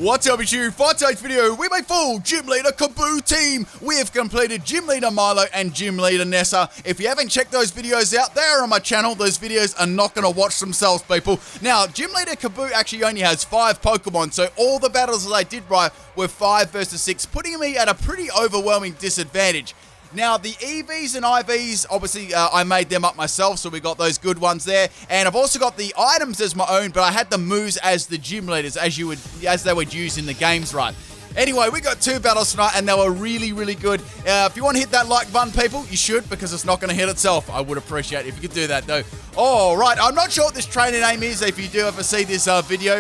What's up, it's you? For today's video, we made full Gym Leader Kabu team. We have completed Gym Leader Milo and Gym Leader Nessa. If you haven't checked those videos out, they are on my channel. Those videos are not going to watch themselves, people. Now, Gym Leader Kabu actually only has 5 Pokemon, so all the battles that I did right were 5 versus 6, putting me at a pretty overwhelming disadvantage. Now, the EVs and IVs, obviously, I made them up myself, so we got those good ones there. And I've also got the items as my own, but I had the moves as the gym leaders, as they would use in the games, right? Anyway, we got 2 battles tonight, and they were really, really good. If you want to hit that like button, people, you should, because it's not going to hit itself. I would appreciate it if you could do that, though. All right, I'm not sure what this trainer name is. If you do ever see this video,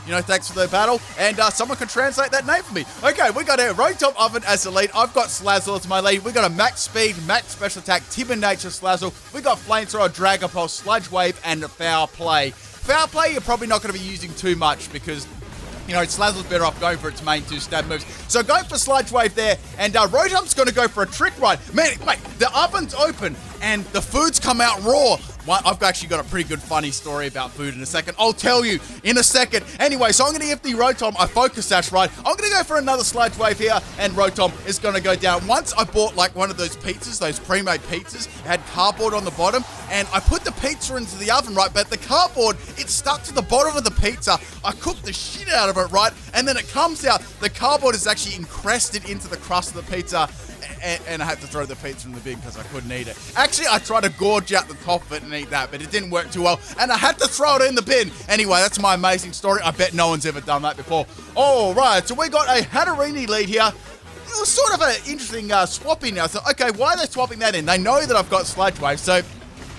you know, thanks for the battle. And someone can translate that name for me. Okay, we got a Rotom Oven as the lead. I've got Slazzle as my lead. We got a max speed, max special attack, timid nature Slazzle. We got Flamethrower, Dragon Pulse, Sludge Wave, and Foul Play. Foul Play, you're probably not going to be using too much because, you know, Slazzle's better off going for its main 2 stab moves. So going for Sludge Wave there, and Rotom's going to go for a Trick Ride. Man, wait, the oven's open, and the food's come out raw. Well, I've actually got a pretty good funny story about food in a second. I'll tell you in a second. Anyway, so I'm going to give the Rotom a Focus Sash right. I'm going to go for another Sludge Wave here, and Rotom is going to go down. Once I bought like one of those pizzas, those pre-made pizzas. It had cardboard on the bottom, and I put the pizza into the oven, right? But the cardboard, it stuck to the bottom of the pizza. I cooked the shit out of it, right? And then it comes out. The cardboard is actually encrusted into the crust of the pizza. And I had to throw the pizza in the bin because I couldn't eat it. Actually, I tried to gorge out the top of it and eat that, but it didn't work too well, and I had to throw it in the bin. Anyway, that's my amazing story. I bet no one's ever done that before. All right, so we got a Hatterini lead here. It was sort of an interesting swapping now. So, okay, why are they swapping that in? They know that I've got Sludge Wave, so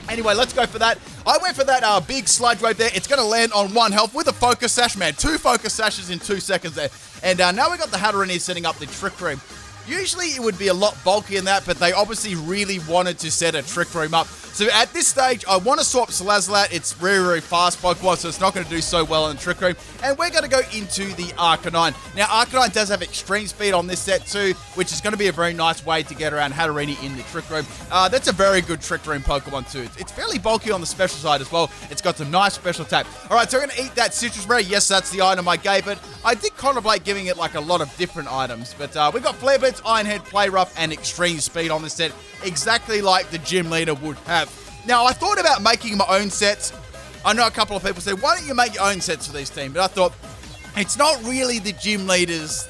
anyway, let's go for that. I went for that big Sludge Wave there. It's going to land on 1 health with a Focus Sash, man. 2 Focus Sashes in 2 seconds there. And now we got the Hatterini setting up the Trick Room. Usually it would be a lot bulkier than that, but they obviously really wanted to set a Trick Room up. So at this stage, I want to swap Salazzle out. It's very, very fast Pokemon, so it's not going to do so well in the Trick Room. And we're going to go into the Arcanine. Now, Arcanine does have extreme speed on this set too, which is going to be a very nice way to get around Hatterini in the Trick Room. That's a very good Trick Room Pokemon too. It's fairly bulky on the special side as well. It's got some nice special attack. All right, so we're going to eat that Citrus Berry. Yes, that's the item I gave it. I did contemplate giving it like a lot of different items, but we got Flare Blitz, Iron Head, Play Rough, and Extreme Speed on this set, exactly like the Gym Leader would have. Now, I thought about making my own sets. I know a couple of people said, why don't you make your own sets for these teams? But I thought, it's not really the Gym Leader's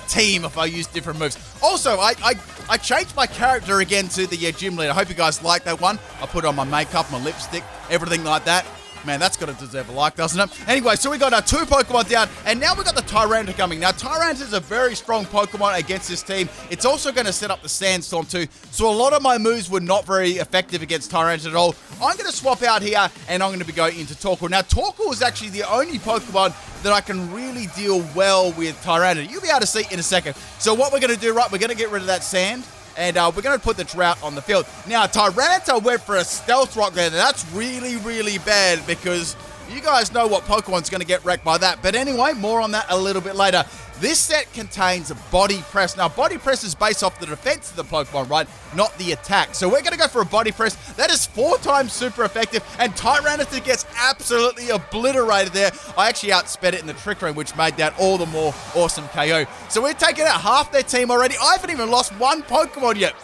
team if I use different moves. Also, I changed my character again to the Gym Leader. I hope you guys like that one. I put on my makeup, my lipstick, everything like that. Man, that's got to deserve a like, doesn't it? Anyway, so we got our 2 Pokemon down, and now we got the Tyranitar coming. Now, Tyranitar is a very strong Pokemon against this team. It's also going to set up the Sandstorm too, so a lot of my moves were not very effective against Tyranitar at all. I'm going to swap out here, and I'm going to be going into Torkoal. Now, Torkoal is actually the only Pokemon that I can really deal well with Tyranitar. You'll be able to see in a second. So what we're going to do, right, we're going to get rid of that sand. And we're going to put the Drought on the field. Now, Tyranitar went for a Stealth Rock there. That's really, really bad because you guys know what Pokemon's going to get wrecked by that. But anyway, more on that a little bit later. This set contains Body Press. Now, Body Press is based off the defense of the Pokemon, right? Not the attack. So we're going to go for a Body Press. That is 4 times super effective, and Tyranitar gets absolutely obliterated there. I actually outsped it in the Trick Room, which made that all the more awesome KO. So we're taking out half their team already. I haven't even lost 1 Pokemon yet.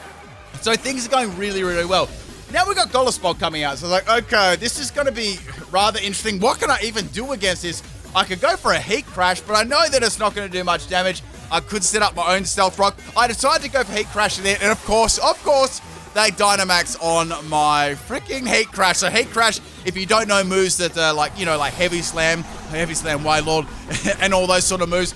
So things are going really, really well. Now we've got Golluspot coming out. So like, okay, this is going to be rather interesting. What can I even do against this? I could go for a Heat Crash, but I know that it's not going to do much damage. I could set up my own Stealth Rock. I decided to go for Heat Crash there, and of course, they Dynamax on my freaking Heat Crash. So Heat Crash, if you don't know moves that are like, you know, like Heavy Slam, Wailord, and all those sort of moves,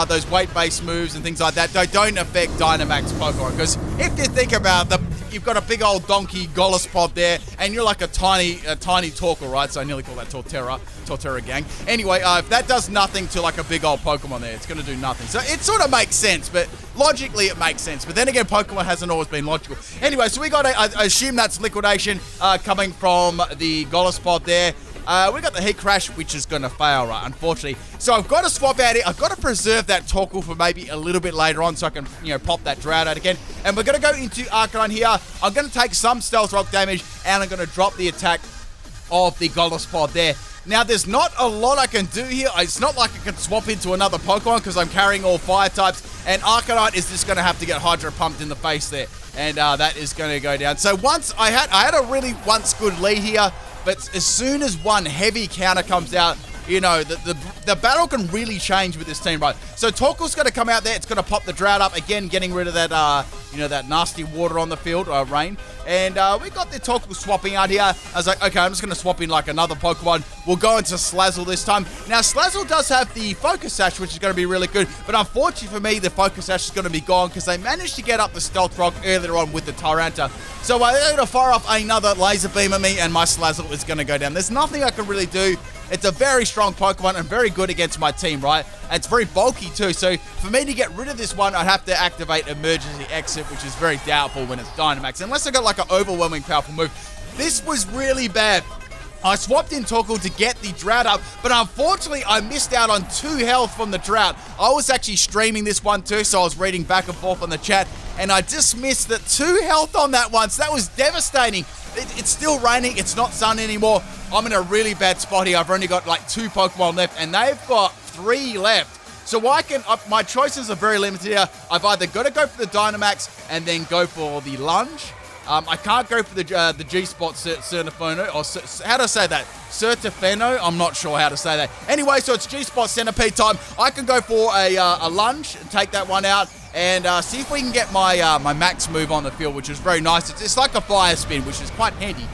those weight-based moves and things like that, they don't affect Dynamax Pokemon. Because if you think about them, you've got a big old donkey Golluspot there, and you're like a tiny Torkoal, right? So I nearly call that Torterra gang. Anyway, if that does nothing to like a big old Pokemon there, it's going to do nothing. So it sort of makes sense, but logically it makes sense. But then again, Pokemon hasn't always been logical. Anyway, so we got, I assume that's Liquidation coming from the Golluspot there. We got the Heat Crash, which is going to fail, right, unfortunately. So I've got to swap out here. I've got to preserve that Torkoal for maybe a little bit later on so I can, you know, pop that Drought out again. And we're going to go into Arcanine here. I'm going to take some Stealth Rock damage, and I'm going to drop the attack of the Golluspot there. Now, there's not a lot I can do here. It's not like I can swap into another Pokemon because I'm carrying all fire types. And Arcanine is just going to have to get Hydro Pumped in the face there. And that is going to go down. So once I had a really once good lead here. But as soon as one heavy counter comes out, you know, the battle can really change with this team, right? So Torkoal's going to come out there. It's going to pop the Drought up. Again, getting rid of that, that nasty water on the field, rain. And we got the Torkoal swapping out here. I was like, okay, I'm just going to swap in like another Pokemon. We'll go into Slazzle this time. Now, Slazzle does have the Focus Sash, which is going to be really good. But unfortunately for me, the Focus Sash is going to be gone because they managed to get up the Stealth Rock earlier on with the Tyranta. So they're going to fire off another Laser Beam at me, and my Slazzle is going to go down. There's nothing I can really do. It's a very strong Pokemon and very good against my team, right? And it's very bulky too, so for me to get rid of this one, I'd have to activate Emergency Exit, which is very doubtful when it's Dynamax, unless I got like an overwhelming powerful move. This was really bad. I swapped in Torkoal to get the Drought up, but unfortunately, I missed out on 2 health from the Drought. I was actually streaming this one too, so I was reading back and forth on the chat, and I just missed the 2 health on that one, so that was devastating. It's still raining, it's not sun anymore. I'm in a really bad spot here. I've only got like 2 Pokemon left, and they've got 3 left. So my choices are very limited here. I've either got to go for the Dynamax and then go for the Lunge. I can't go for the G-Spot Certifono, or how do I say that? Certifeno? I'm not sure how to say that. Anyway, so it's G-Spot Centipede time. I can go for a Lunge and take that one out and see if we can get my max move on the field, which is very nice. It's like a Fire Spin, which is quite handy.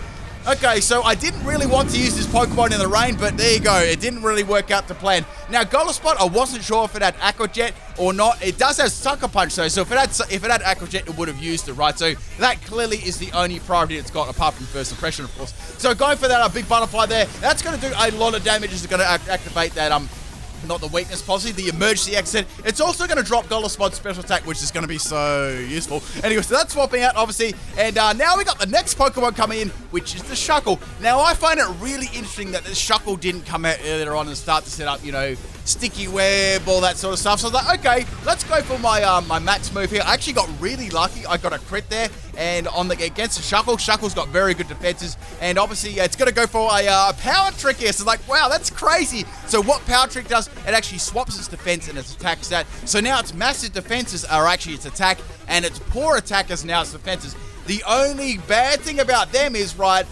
Okay, so I didn't really want to use this Pokemon in the rain, but there you go. It didn't really work out to plan. Now, Golspot, I wasn't sure if it had Aqua Jet or not. It does have Sucker Punch, though, so if it had Aqua Jet, it would have used it, right? So that clearly is the only priority it's got, apart from First Impression, of course. So going for that, a big Butterfly there. That's going to do a lot of damage. It's going to activate that, not the weakness policy, the emergency exit. It's also going to drop Golspot's special attack, which is going to be so useful. Anyway, so that's swapping out, obviously. And now we got the next Pokemon coming in, which is the Shuckle. Now, I find it really interesting that the Shuckle didn't come out earlier on and start to set up, sticky web, all that sort of stuff. So I was like, okay, let's go for my my max move here. I actually got really lucky. I got a crit there, and against the Shuckle, Shuckle's got very good defenses, and obviously it's going to go for a Power Trick here. So like, wow, that's crazy. So what Power Trick does, it actually swaps its defense and its attack stat. So now its massive defenses are actually its attack, and its poor attack is now its defenses. The only bad thing about them is, right,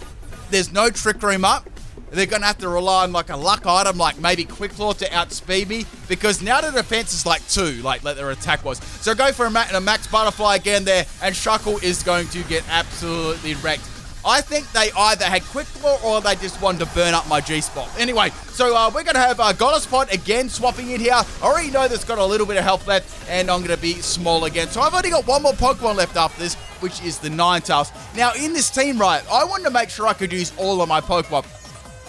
there's no Trick Room up. They're going to have to rely on like a luck item, like maybe Quick Claw to outspeed me, because now the defense is like 2, like their attack was. So go for a Max Butterfly again there, and Shuckle is going to get absolutely wrecked. I think they either had Quick Claw or they just wanted to burn up my G-Spot. Anyway, so we're going to have Golspot again swapping in here. I already know that's got a little bit of health left, and I'm going to be small again. So I've only got one more Pokemon left after this, which is the Ninetales. Now, in this team, right, I wanted to make sure I could use all of my Pokemon.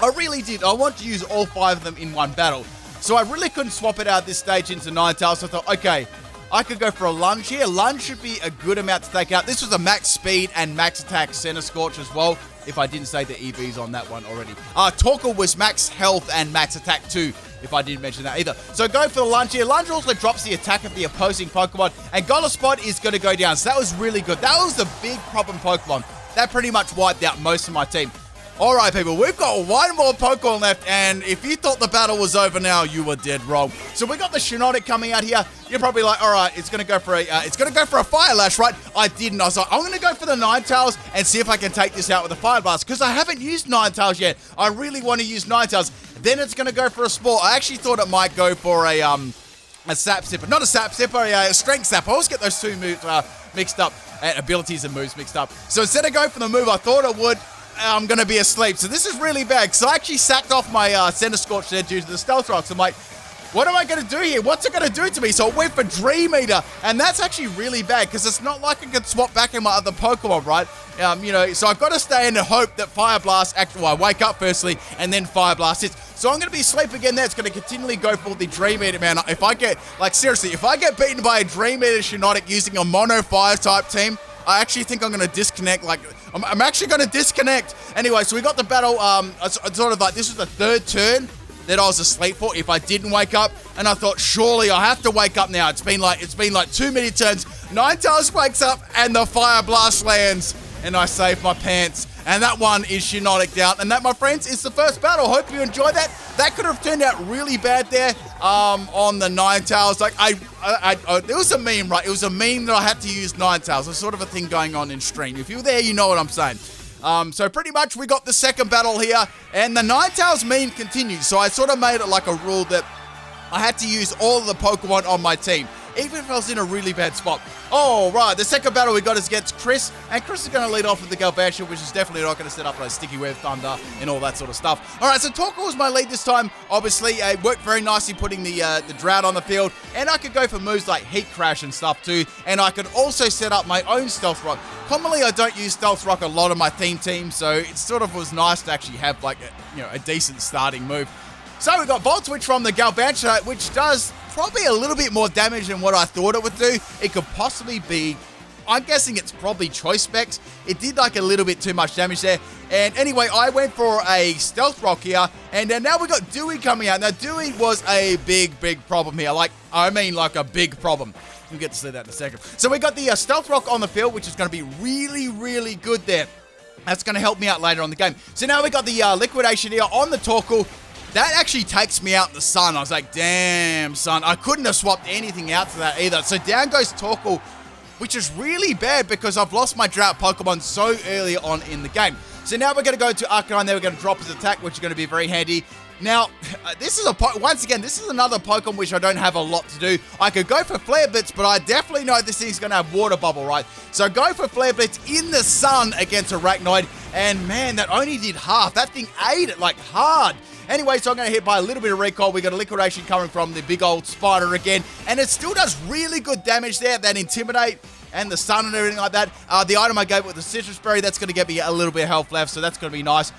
I really did. I want to use all 5 of them in one battle. So I really couldn't swap it out at this stage into Ninetales. So I thought, okay, I could go for a Lunge here. Lunge should be a good amount to take out. This was a max speed and max attack Center Scorch as well, if I didn't say the EVs on that one already. Torkoal was max health and max attack too, if I didn't mention that either. So go for the Lunge here. Lunge also drops the attack of the opposing Pokemon, and Golspot is going to go down. So that was really good. That was the big problem Pokemon. That pretty much wiped out most of my team. Alright people, we've got one more Pokemon left, and if you thought the battle was over now, you were dead wrong. So we got the Shiinotic coming out here. You're probably like, alright, it's gonna go for a Fire Lash, right? I didn't. I was like, I'm gonna go for the Ninetales and see if I can take this out with a Fire Blast, because I haven't used Ninetales yet. I really want to use Ninetales. Then it's gonna go for a Spore. I actually thought it might go for a Sap Sipper. Not a Sap Sipper, a Strength Sap. I always get those two moves mixed up, abilities and moves mixed up. So instead of going for the move I thought it would, I'm going to be asleep. So this is really bad, because I actually sacked off my Center Scorch there due to the Stealth Rocks. I'm like, what am I going to do here? What's it going to do to me? So I went for Dream Eater, and that's actually really bad, because it's not like I can swap back in my other Pokemon, right? So I've got to stay in the hope that Fire Blast, I wake up firstly, and then Fire Blast hits. So I'm going to be asleep again there. It's going to continually go for the Dream Eater, man. If I get, seriously, if I get beaten by a Dream Eater Shiinotic using a Mono Fire type team, I actually think I'm going to disconnect, I'm actually going to disconnect. Anyway, so we got the battle, sort of like, this was the 3rd turn that I was asleep for if I didn't wake up, and I thought, surely I have to wake up now. It's been like too many turns. Ninetales wakes up, and the Fire Blast lands, and I save my pants. And that one is Shinotic down. And that, my friends, is the first battle. Hope you enjoyed that. That could have turned out really bad there on the Ninetales. Like, it was a meme, right? It was a meme that I had to use Ninetales. There's sort of a thing going on in stream. If you're there, you know what I'm saying. So pretty much we got the second battle here. And the Ninetales meme continues. So I sort of made it like a rule that I had to use all of the Pokemon on my team, even if I was in a really bad spot. Oh, right, the second battle we got is against Chris, and Chris is going to lead off with the Galvantula, which is definitely not going to set up a Sticky Web Thunder and all that sort of stuff. All right, so Torkoal was my lead this time. Obviously, it worked very nicely putting the Drought on the field, and I could go for moves like Heat Crash and stuff too, and I could also set up my own Stealth Rock. Commonly, I don't use Stealth Rock a lot on my team, so it sort of was nice to actually have like a decent starting move. So we got Volt Switch from the Galvantula, which does probably a little bit more damage than what I thought it would do. It could possibly be, I'm guessing it's probably choice specs. It did like a little bit too much damage there. And anyway, I went for a Stealth Rock here, and now we got Dewey coming out. Now Dewey was a big problem here. Like a big problem. We'll get to see that in a second. So we got the Stealth Rock on the field, which is going to be really good there. That's going to help me out later on the game. So now we got the Liquidation here on the Torkoal. That actually takes me out in the sun. I was like, damn, son. I couldn't have swapped anything out to that either. So down goes Torkoal, which is really bad because I've lost my Drought Pokemon so early on in the game. So now we're going to go to Arcanine. Then we're going to drop his attack, which is going to be very handy. Now, this is another Pokemon which I don't have a lot to do. I could go for Flare Blitz, but I definitely know this thing's going to have Water Bubble, right? So go for Flare Blitz in the sun against Arachnoid. And man, that only did half. That thing ate it like hard. Anyway, so I'm going to hit by a little bit of recoil. We got a Liquidation coming from the big old spider again. And it still does really good damage there. That Intimidate and the sun and everything like that. The item I gave with the Citrus Berry, that's going to get me a little bit of health left. So that's going to be nice.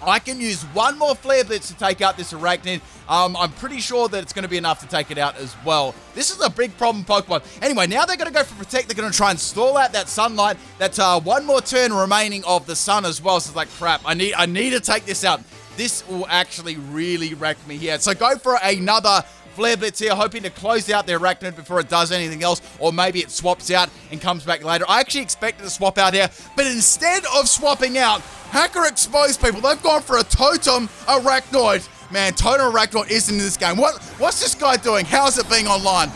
I can use one more Flare Blitz to take out this Arachnid. I'm pretty sure that it's going to be enough to take it out as well. This is a big problem Pokemon. Anyway, now they're going to go for Protect. They're going to try and stall out that sunlight. That's one more turn remaining of the sun as well. So it's like, crap, I need to take this out. This will actually really wreck me here. So go for another Flare Blitz here, hoping to close out the Arachnid before it does anything else, or maybe it swaps out and comes back later. I actually expected to swap out here, but instead of swapping out, Hacker Exposed people, they've gone for a Totem Arachnoid. Man, Totem Arachnoid isn't in this game. What's this guy doing? How's it being online?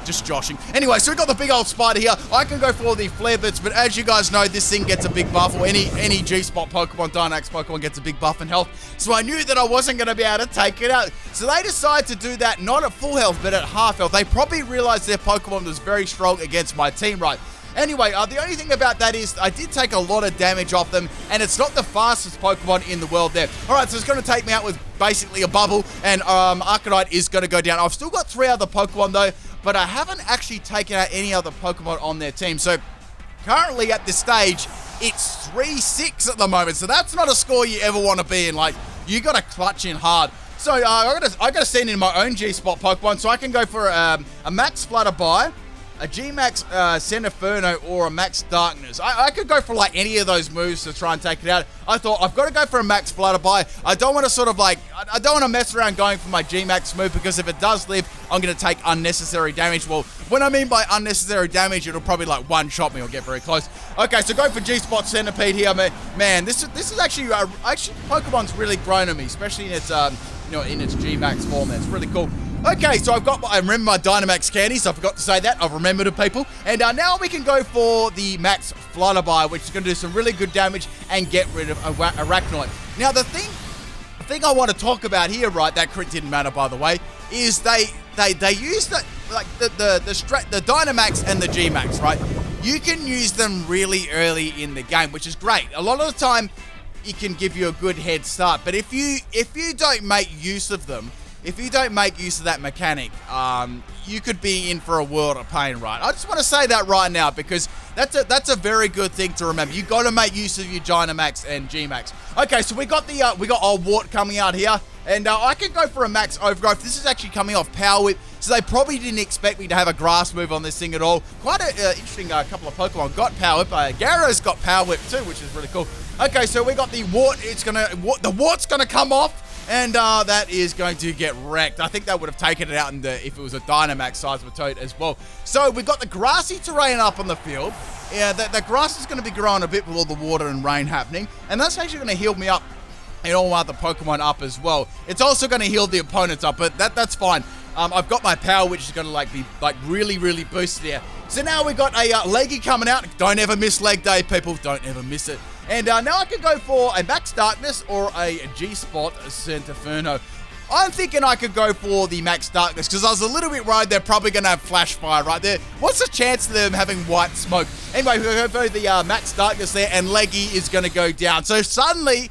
Just joshing. Anyway, so we've got the big old spider here. I can go for the Flare Blitz, but as you guys know, this thing gets a big buff, or any G-Spot Pokemon, Dynamax Pokemon gets a big buff in health. So I knew that I wasn't going to be able to take it out. So they decided to do that, not at full health, but at half health. They probably realized their Pokemon was very strong against my team, right? Anyway, the only thing about that is I did take a lot of damage off them, and it's not the fastest Pokemon in the world there. Alright, so it's going to take me out with basically a bubble, and Arcanine is going to go down. I've still got 3 other Pokemon though, but I haven't actually taken out any other Pokemon on their team. So currently at this stage, it's 3-6 at the moment. So that's not a score you ever want to be in. Like, you got to clutch in hard. So I got to send in my own G-Spot Pokemon, so I can go for a Max Flutterby, a G-Max Centinferno, or a Max Darkness. I could go for like any of those moves to try and take it out. I thought, I've got to go for a Max Flutterby. I don't want to sort of like, I don't want to mess around going for my G-Max move, because if it does live, I'm going to take unnecessary damage. Well, what I mean by unnecessary damage, it'll probably like one-shot me or get very close. Okay, so go for G-Spot Centipede here, man. This is actually Pokemon's really grown on me, especially in its in its G-Max form. It's really cool. Okay, so I remember my Dynamax candies. I forgot to say that. I've remembered it, people. And now we can go for the Max Flutterby, which is going to do some really good damage and get rid of Arachnoid. Now, the thing I want to talk about here, right, that crit didn't matter, by the way, is they use the Dynamax and the G-Max, right? You can use them really early in the game, which is great. A lot of the time, it can give you a good head start. But if you don't make use of them, if you don't make use of that mechanic, you could be in for a world of pain, right? I just want to say that right now, because that's a very good thing to remember. You got to make use of your Dynamax and G-Max. Okay, so we got our Wart coming out here, and I can go for a Max Overgrowth. This is actually coming off Power Whip, so they probably didn't expect me to have a grass move on this thing at all. Quite an interesting couple of Pokemon got Power Whip. Gyara's got Power Whip too, which is really cool. Okay, so we got the Wart. The Wart's gonna come off. And that is going to get wrecked. I think that would have taken it out if it was a Dynamax size of a toad as well. So we've got the grassy terrain up on the field. Yeah, the grass is going to be growing a bit with all the water and rain happening, and that's actually going to heal me up and all other Pokemon up as well. It's also going to heal the opponents up, but that's fine. I've got my power, which is going to be really, really boosted here. So now we've got a Leggy coming out. Don't ever miss leg day, people. Don't ever miss it. And now I can go for a Max Darkness or a G-Spot Centinferno. I'm thinking I could go for the Max Darkness because I was a little bit worried they're probably going to have Flash Fire right there. What's the chance of them having white smoke? Anyway, we're going to go for the Max Darkness there, and Leggy is going to go down. So suddenly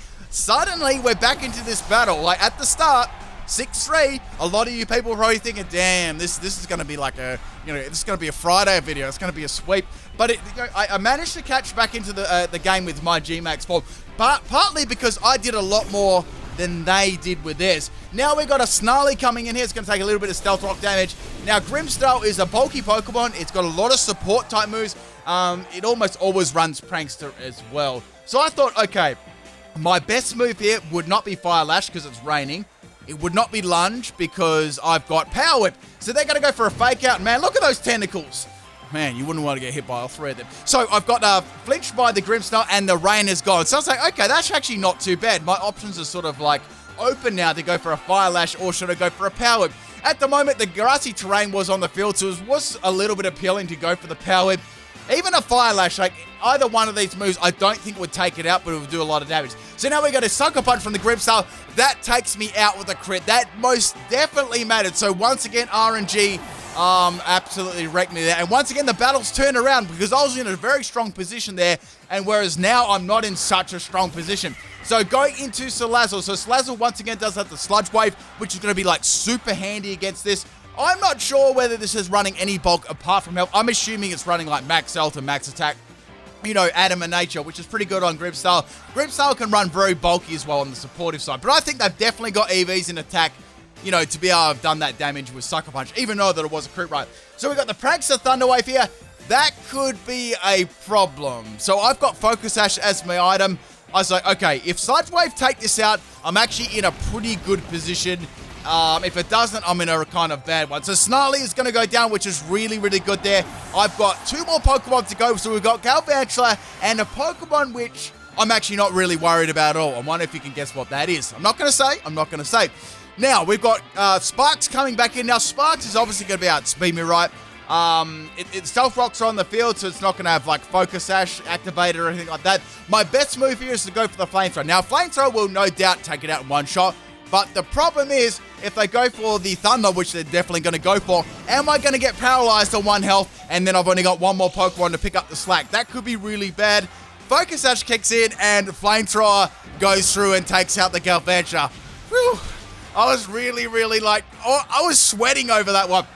we're back into this battle. Like at the start, 6-3, a lot of you people are probably thinking, damn, this is going to be like a, this is going to be a Friday video. It's going to be a sweep. But I managed to catch back into the game with my G-Max form, but partly because I did a lot more than they did with theirs. Now we got a Snarly coming in here. It's going to take a little bit of Stealth Rock damage. Now Grimmsnarl is a bulky Pokemon. It's got a lot of support type moves. It almost always runs Prankster as well. So I thought, okay, my best move here would not be Fire Lash because it's raining. It would not be Lunge because I've got Power Whip. So they're going to go for a Fake Out. Man, look at those tentacles. Man, you wouldn't want to get hit by all three of them. So I've got flinched by the Grimmsnarl and the rain is gone. So I was like, okay, that's actually not too bad. My options are sort of like open now to go for a Fire Lash or should I go for a Power Whip. At the moment, the grassy terrain was on the field, so it was a little bit appealing to go for the Power Whip. Even a Fire Lash, like either one of these moves, I don't think would take it out, but it would do a lot of damage. So now we got a Sucker Punch from the Grimmsnarl. That takes me out with a crit. That most definitely mattered. So once again, RNG absolutely wrecked me there. And once again, the battle's turned around because I was in a very strong position there, and whereas now I'm not in such a strong position. So going into Salazzle. So Salazzle once again does have the Sludge Wave, which is going to be like super handy against this. I'm not sure whether this is running any bulk apart from health. I'm assuming it's running like Max Health and Max Attack. Adam and Nature, which is pretty good on Grimmsnarl. Grimmsnarl can run very bulky as well on the supportive side. But I think they've definitely got EVs in attack, to be able to have done that damage with Sucker Punch, even though that it was a crit right. So we've got the Prankster Thunder Wave here. That could be a problem. So I've got Focus Sash as my item. I was like, okay, if Sludge Wave take this out, I'm actually in a pretty good position. If it doesn't, I'm in a kind of bad one. So Snarly is going to go down, which is really, really good there. I've got 2 more Pokemon to go. So we've got Galvantula and a Pokemon which I'm actually not really worried about at all. I wonder if you can guess what that is. I'm not going to say. Now, we've got Sparks coming back in. Now, Sparks is obviously going to be able to speed me right. Stealth Rocks are on the field, so it's not going to have like Focus Sash activated or anything like that. My best move here is to go for the Flamethrower. Now, Flamethrower will no doubt take it out in one shot. But the problem is, if they go for the Thunder, which they're definitely going to go for, am I going to get paralyzed on 1 health, and then I've only got 1 more Pokemon to pick up the slack? That could be really bad. Focus Sash kicks in, and Flamethrower goes through and takes out the Galvantula. Whew. I was really, really I was sweating over that one.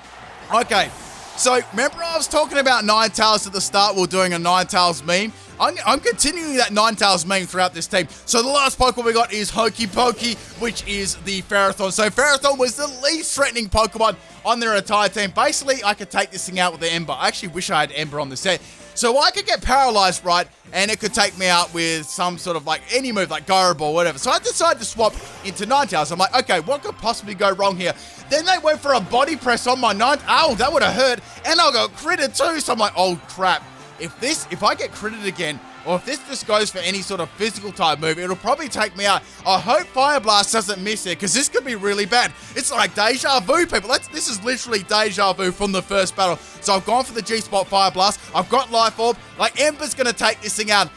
Okay, so remember I was talking about Ninetales at the start? We're doing a Ninetales meme. I'm continuing that Ninetales meme throughout this team. So the last Pokemon we got is Hokey Pokey, which is the Ferrothorn. So Ferrothorn was the least threatening Pokemon on their entire team. Basically, I could take this thing out with the Ember. I actually wish I had Ember on the set. So I could get paralyzed, right, and it could take me out with some sort of any move, like Gyro Ball, whatever. So I decided to swap into Ninetales. I'm like, okay, what could possibly go wrong here? Then they went for a Body Press on my Ninetales. Oh, that would have hurt. And I got critted too. So I'm like, oh crap. If I get critted again, or if this just goes for any sort of physical type move, it'll probably take me out. I hope Fire Blast doesn't miss it, because this could be really bad. It's like deja vu, people. This is literally deja vu from the first battle. So I've gone for the G-Spot Fire Blast. I've got Life Orb. Like, Ember's going to take this thing out,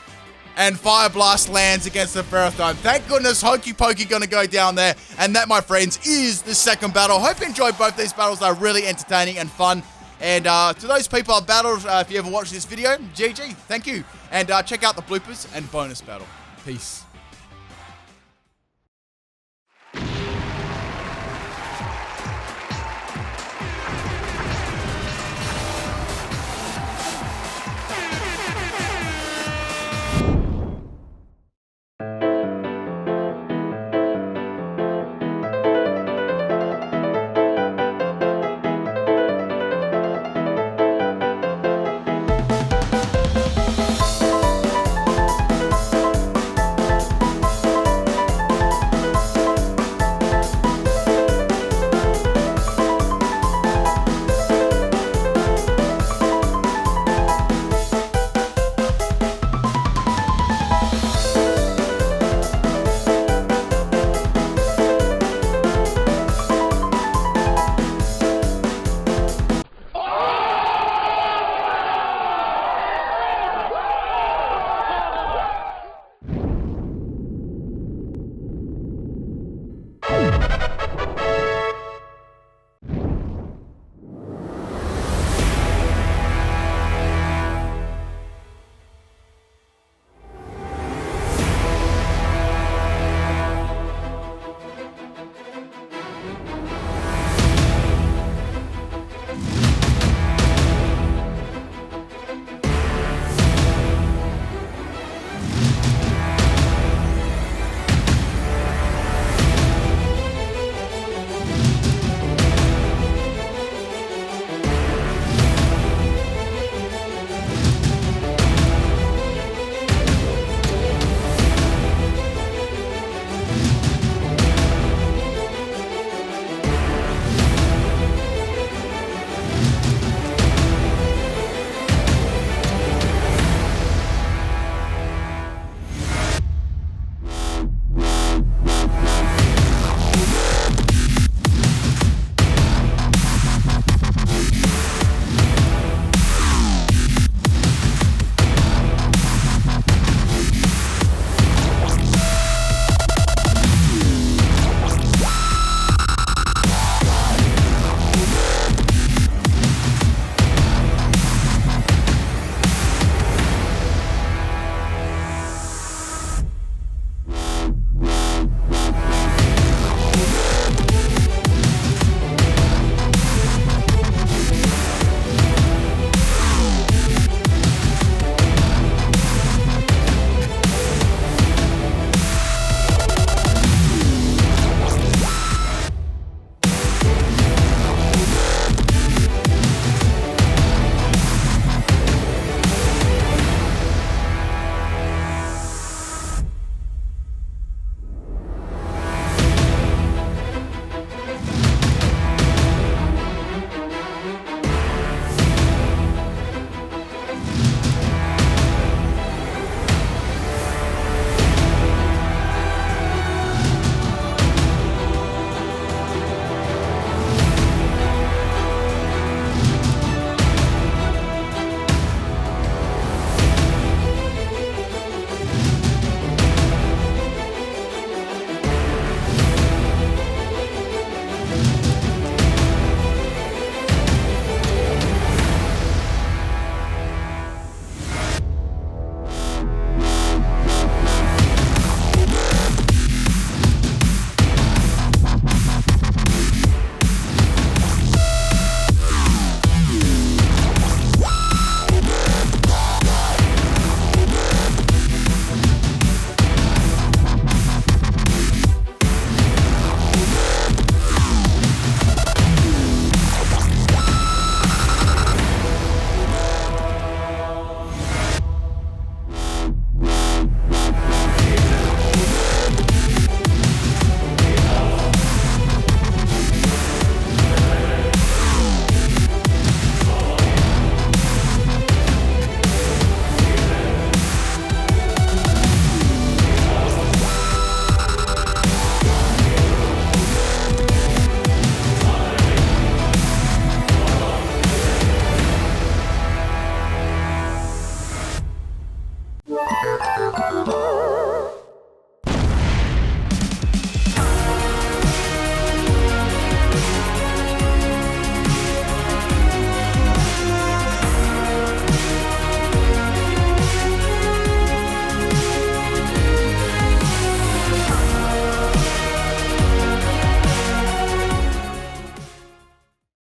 and Fire Blast lands against the Ferrothorn. Thank goodness Hokey Pokey going to go down there. And that, my friends, is the second battle. Hope you enjoyed both these battles. They're really entertaining and fun. And to those people I've battled, if you ever watched this video, GG, thank you. And check out the bloopers and bonus battle. Peace.